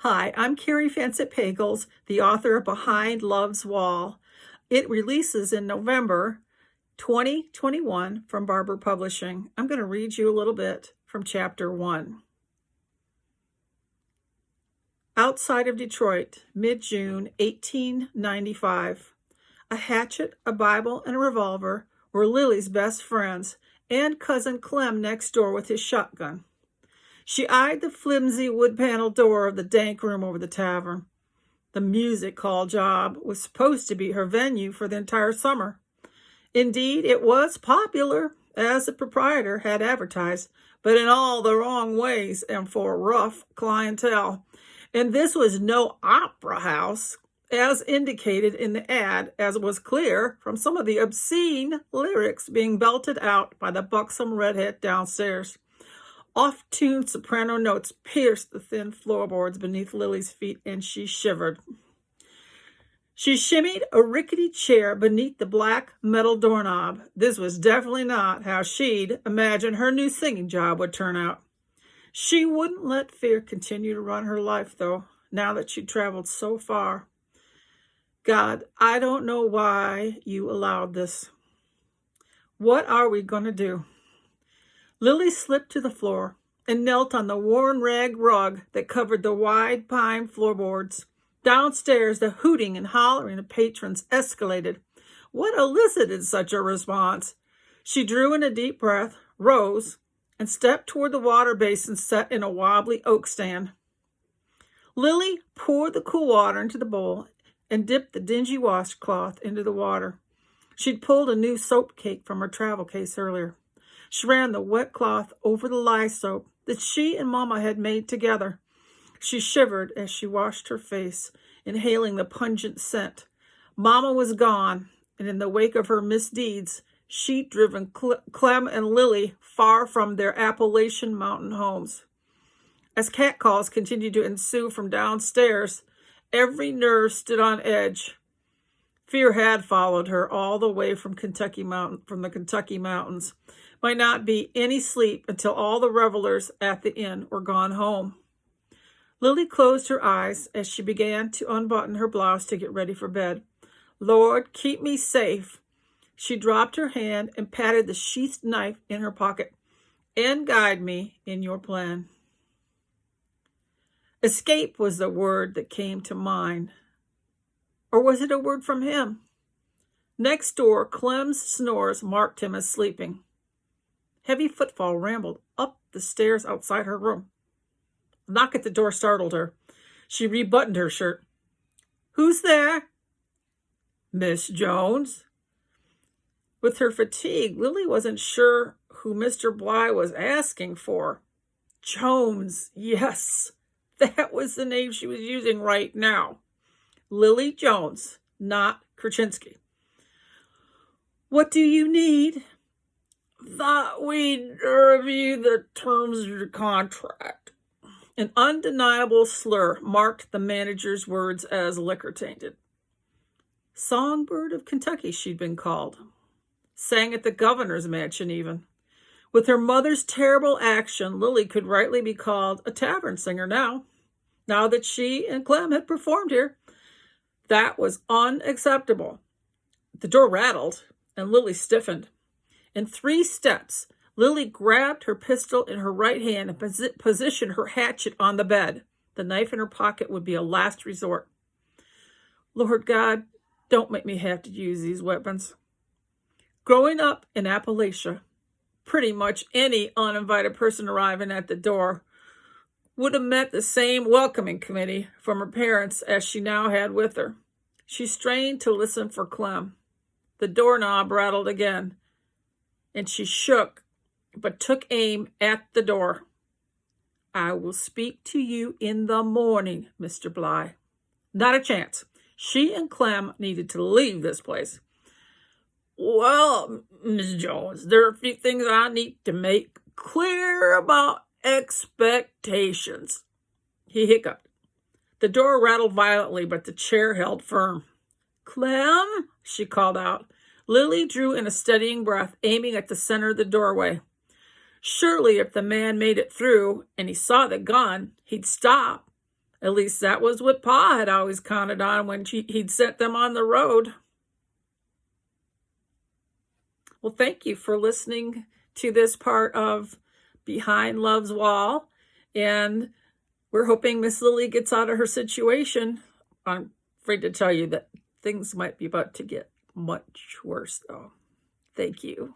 Hi, I'm Carrie Fancett Pagels, the author of Behind Love's Wall. It releases in November 2021 from Barbour Publishing. I'm going to read you a little bit from chapter 1. Outside of Detroit, mid-June 1895. A hatchet, a Bible, and a revolver were Lily's best friends, and Cousin Clem next door with his shotgun. She eyed the flimsy wood-paneled door of the dank room over the tavern. The music hall job was supposed to be her venue for the entire summer. Indeed, it was popular, as the proprietor had advertised, but in all the wrong ways and for rough clientele. And this was no opera house, as indicated in the ad, as was clear from some of the obscene lyrics being belted out by the buxom redhead downstairs. Off-tuned soprano notes pierced the thin floorboards beneath Lily's feet, and she shivered. She shimmied a rickety chair beneath the black metal doorknob. This was definitely not how she'd imagined her new singing job would turn out. She wouldn't let fear continue to run her life, though, now that she'd traveled so far. God, I don't know why you allowed this. What are we going to do? Lily slipped to the floor and knelt on the worn rag rug that covered the wide pine floorboards. Downstairs, the hooting and hollering of patrons escalated. What elicited such a response? She drew in a deep breath, rose, and stepped toward the water basin set in a wobbly oak stand. Lily poured the cool water into the bowl and dipped the dingy washcloth into the water. She'd pulled a new soap cake from her travel case earlier. She ran the wet cloth over the lye soap that she and Mama had made together. She shivered as she washed her face, inhaling the pungent scent. Mama was gone, and in the wake of her misdeeds, she'd driven Clem and Lily far from their Appalachian mountain homes. As catcalls continued to ensue from downstairs, every nerve stood on edge. Fear had followed her all the way from the Kentucky mountains. Might not be any sleep until all the revelers at the inn were gone home. Lily closed her eyes as she began to unbutton her blouse to get ready for bed. Lord, keep me safe. She dropped her hand and patted the sheathed knife in her pocket. And guide me in your plan. Escape was the word that came to mind. Or was it a word from him? Next door, Clem's snores marked him as sleeping. Heavy footfall rambled up the stairs outside her room. A knock at the door startled her. She rebuttoned her shirt. Who's there? Miss Jones. With her fatigue, Lily wasn't sure who Mr. Bly was asking for. Jones, yes. That was the name she was using right now. Lily Jones, not Krasinski. What do you need? Thought we'd review the terms of your contract. An undeniable slur marked the manager's words as liquor-tainted. Songbird of Kentucky, she'd been called. Sang at the governor's mansion, even. With her mother's terrible action, Lily could rightly be called a tavern singer now that she and Clem had performed here. That was unacceptable. The door rattled, and Lily stiffened. In 3 steps, Lily grabbed her pistol in her right hand and positioned her hatchet on the bed. The knife in her pocket would be a last resort. Lord God, don't make me have to use these weapons. Growing up in Appalachia, pretty much any uninvited person arriving at the door would have met the same welcoming committee from her parents as she now had with her. She strained to listen for Clem. The doorknob rattled again, and she shook, but took aim at the door. I will speak to you in the morning, Mr. Bly. Not a chance. She and Clem needed to leave this place. Well, Miss Jones, there are a few things I need to make clear about expectations. He hiccuped. The door rattled violently, but the chair held firm. Clem, she called out. Lily drew in a steadying breath, aiming at the center of the doorway. Surely if the man made it through and he saw the gun, he'd stop At least that was what Pa had always counted on when he'd sent them on the road. Well, thank you for listening to this part of Behind Love's Wall. And we're hoping Miss Lily gets out of her situation. I'm afraid to tell you that things might be about to get much worse, though. Thank you.